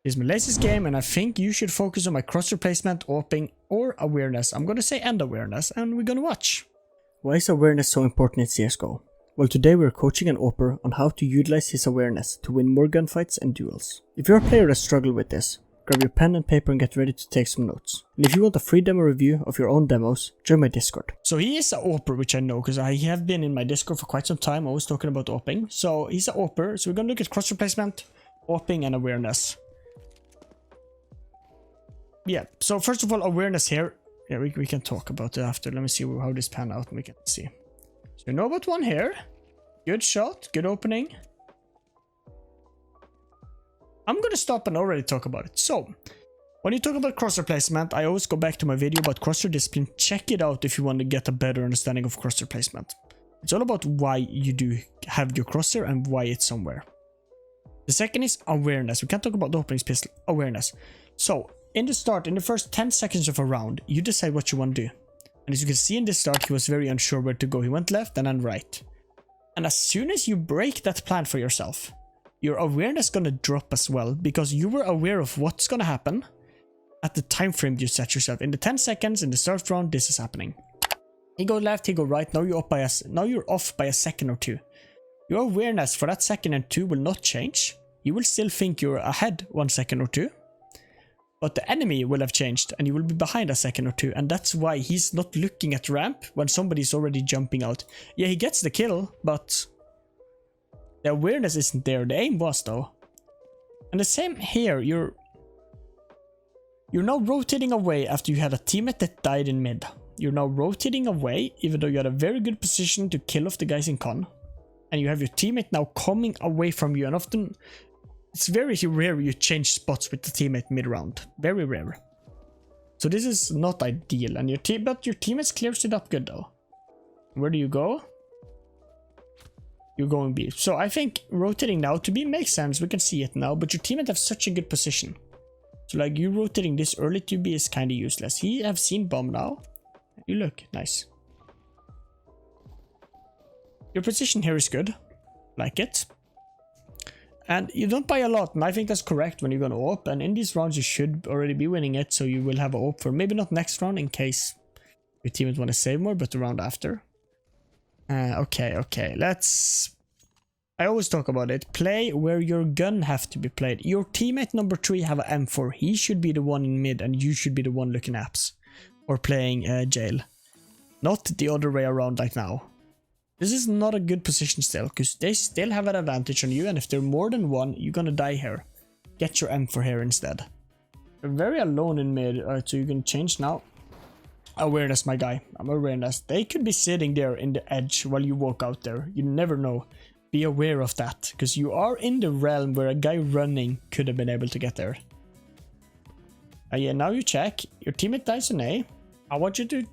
This is my latest game, and I think you should focus on my crosshair placement, AWPing, or awareness. I'm gonna say and awareness, and we're gonna watch. Why is awareness so important in CSGO? Well, today we're coaching an AWPer on how to utilize his awareness to win more gunfights and duels. If you're a player that struggles with this, grab your pen and paper and get ready to take some notes. And if you want a free demo review of your own demos, join my Discord. So he is an AWPer, which I know, because I have been in my Discord for quite some time, always talking about AWPing. So he's an AWPer, so we're gonna look at crosshair placement, AWPing, and awareness. Yeah, so first of all, awareness here. Yeah, we can talk about it after. Let me see how this pan out and we can see. So you know about one here. Good shot, good opening. I'm gonna stop and already talk about it. So, when you talk about crosshair placement, I always go back to my video about crosshair discipline. Check it out if you want to get a better understanding of crosshair placement. It's all about why you do have your crosshair and why it's somewhere. The second is awareness. We can't talk about the openings pistol. Awareness. So, in the start, in the first 10 seconds of a round, you decide what you want to do. And as you can see in the start, he was very unsure where to go. He went left and then right. And as soon as you break that plan for yourself, your awareness is gonna drop as well, because you were aware of what's gonna happen at the time frame you set yourself. In the 10 seconds in the start round, this is happening. He go left, he go right. Now you're off by a second or two. Your awareness for that second and two will not change. You will still think you're ahead 1 second or two. But the enemy will have changed and you will be behind a second or two, and that's why he's not looking at ramp when somebody's already jumping out. Yeah, he gets the kill, but the awareness isn't there. The aim was though. And the same here, you're now rotating away after you had a teammate that died in mid. You're now rotating away even though you had a very good position to kill off the guys in con. And you have your teammate now coming away from you, and often it's very rare you change spots with the teammate mid-round. Very rare. So this is not ideal, and but your teammates clears it up good though. Where do you go? You're going B. So I think rotating now to B makes sense. We can see it now, but your teammate have such a good position. So like you rotating this early to B is kind of useless. He have seen bomb now. You look nice. Your position here is good. Like it. And you don't buy a lot, and I think that's correct when you're going to AWP, and in these rounds you should already be winning it, so you will have a AWP for maybe not next round in case your teammates want to save more, but the round after. Okay, let's... I always talk about it. Play where your gun have to be played. Your teammate number 3 have an M4. He should be the one in mid, and you should be the one looking apps. Or playing jail. Not the other way around like now. This is not a good position still, because they still have an advantage on you, and if they're more than one, you're gonna die here. Get your M4 here instead. You're very alone in mid. Alright, so you can change now. Awareness, my guy. I'm awareness. They could be sitting there in the edge while you walk out there. You never know. Be aware of that, because you are in the realm where a guy running could have been able to get there. Yeah, now you check. Your teammate dies on A. I want you to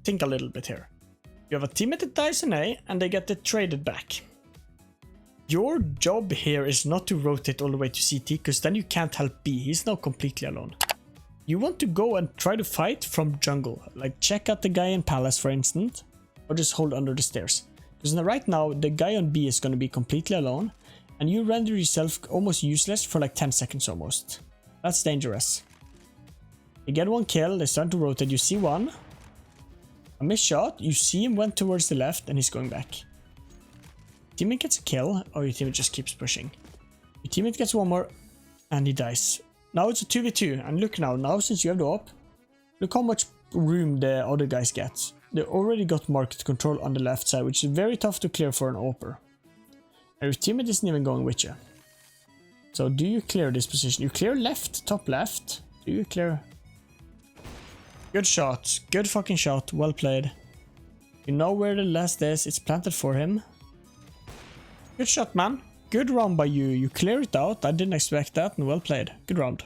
think a little bit here. You have a teammate that dies in A, and they get it traded back. Your job here is not to rotate all the way to CT, because then you can't help B. He's now completely alone. You want to go and try to fight from jungle. Like check out the guy in Palace, for instance, or just hold under the stairs. Because right now, the guy on B is going to be completely alone, and you render yourself almost useless for like 10 seconds almost. That's dangerous. You get one kill, they start to rotate, you see one. A missed shot, you see him went towards the left and he's going back. Teammate gets a kill, or your teammate just keeps pushing. Your teammate gets one more and he dies. Now it's a 2v2, and look now since you have the op, look how much room the other guys get. They already got market control on the left side, which is very tough to clear for an AWPer. And your teammate isn't even going with you. So do you clear this position? You clear left, top left. Do you clear... Good shot. Good fucking shot. Well played. You know where the last is. It's planted for him. Good shot, man. Good round by you. You clear it out. I didn't expect that, and well played. Good round.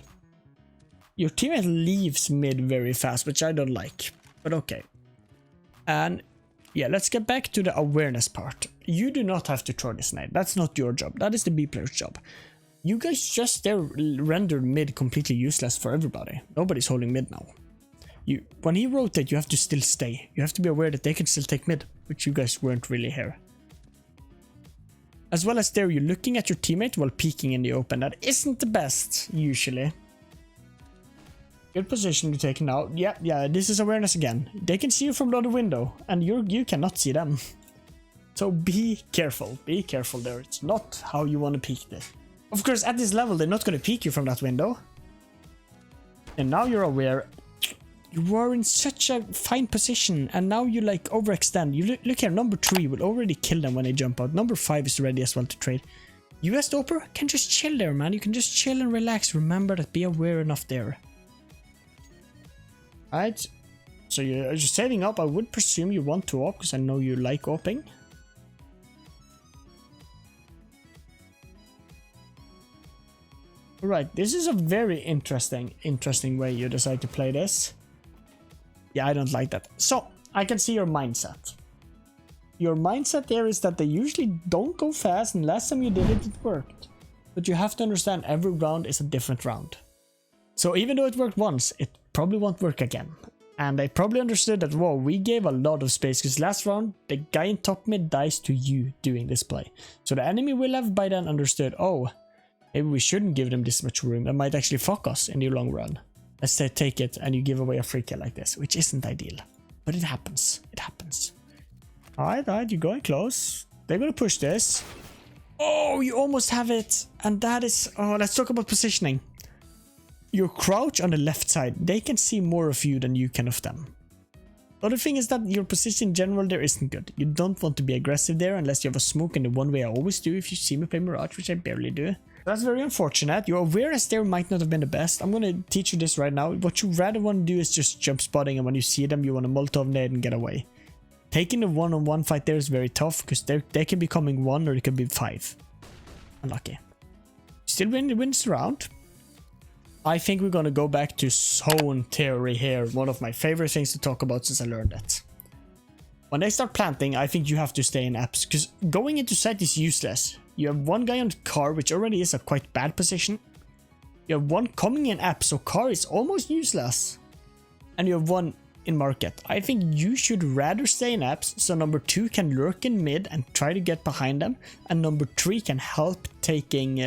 Your teammate leaves mid very fast, which I don't like. But okay. And yeah, let's get back to the awareness part. You do not have to throw this nade. That's not your job. That is the B player's job. You guys just there rendered mid completely useless for everybody. Nobody's holding mid now. When he rotates, you have to still stay. You have to be aware that they can still take mid, which you guys weren't really here. As well as there, you're looking at your teammate while peeking in the open. That isn't the best, usually. Good position to take now. Yeah, this is awareness again. They can see you from the other window, and you cannot see them. So be careful there. It's not how you want to peek this. Of course, at this level, they're not going to peek you from that window. And now you're aware. You are in such a fine position, and now you like overextend. You look here, number 3 will already kill them when they jump out. Number 5 is ready as well to trade. You as the Oper can just chill there, man. You can just chill and relax. Remember that, be aware enough there. Alright, so you're just saving up. I would presume you want to op, because I know you like oping. Right, this is a very interesting way you decide to play this. Yeah, I don't like that. So, I can see your mindset. Your mindset there is that they usually don't go fast, and last time you did it, it worked. But you have to understand every round is a different round. So even though it worked once, it probably won't work again. And they probably understood that, whoa, we gave a lot of space, because last round, the guy in top mid dies to you doing this play. So the enemy will have by then understood, oh, maybe we shouldn't give them this much room. That might actually fuck us in the long run. Let's say take it and you give away a free kill like this, which isn't ideal. But it happens. It happens. Alright, you're going close. They're gonna push this. Oh, you almost have it. And that is... Oh, let's talk about positioning. Your crouch on the left side, they can see more of you than you can of them. The other thing is that your position in general there isn't good. You don't want to be aggressive there unless you have a smoke in the one way I always do if you see me play Mirage, which I barely do. That's very unfortunate. Your awareness there might not have been the best. I'm gonna teach you this right now. What you rather want to do is just jump spotting, and when you see them you want to Molotov nade and get away. Taking the one-on-one fight there is very tough, because they can be coming 1 or it can be 5. Unlucky. Still wins the round. I think we're gonna go back to zone theory here. One of my favorite things to talk about since I learned it. When they start planting, I think you have to stay in apps, because going into site is useless. You have one guy on car, which already is a quite bad position. You have one coming in app, so car is almost useless. And you have one in market. I think you should rather stay in apps, so number 2 can lurk in mid and try to get behind them, and number 3 can help taking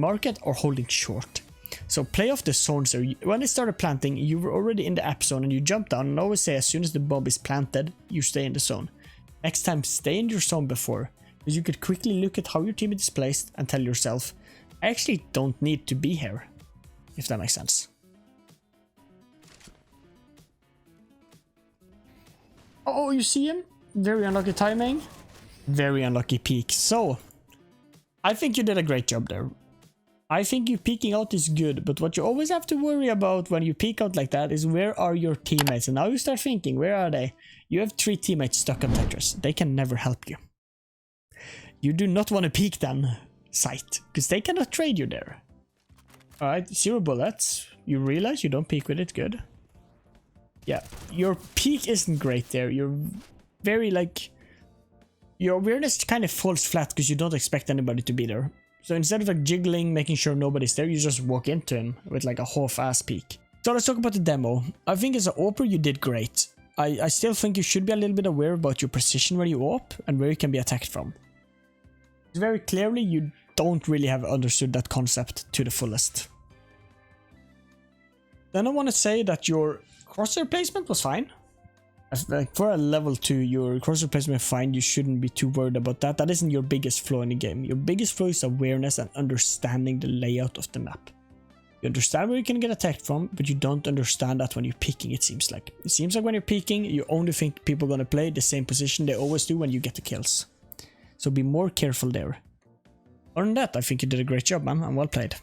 market or holding short. So play off the zones there. When they started planting, you were already in the app zone and you jump down, and always say as soon as the bomb is planted, you stay in the zone. Next time, stay in your zone before, because you could quickly look at how your teammate is placed and tell yourself, I actually don't need to be here, if that makes sense. Oh, you see him? Very unlucky timing. Very unlucky peek. So, I think you did a great job there. I think you peeking out is good, but what you always have to worry about when you peek out like that is where are your teammates? And now you start thinking, where are they? You have 3 teammates stuck on Tetris. They can never help you. You do not want to peek them, sight, because they cannot trade you there. Alright, 0 bullets. You realize you don't peek with it, good. Yeah, your peek isn't great there. You're very like... Your awareness kind of falls flat because you don't expect anybody to be there. So instead of like jiggling, making sure nobody's there, you just walk into him with like a half-ass peek. So let's talk about the demo. I think as an AWPer you did great. I still think you should be a little bit aware about your position where you AWP and where you can be attacked from. Very clearly you don't really have understood that concept to the fullest. Then I want to say that your crosshair placement was fine. Like for a level 2, your crosshair placement is fine. You shouldn't be too worried about that. That isn't your biggest flaw in the game. Your biggest flaw is awareness and understanding the layout of the map. You understand where you can get attacked from, but you don't understand that when you're peeking, it seems like. It seems like when you're peeking, you only think people are going to play the same position they always do when you get the kills. So be more careful there. Other than that, I think you did a great job, man, and well played.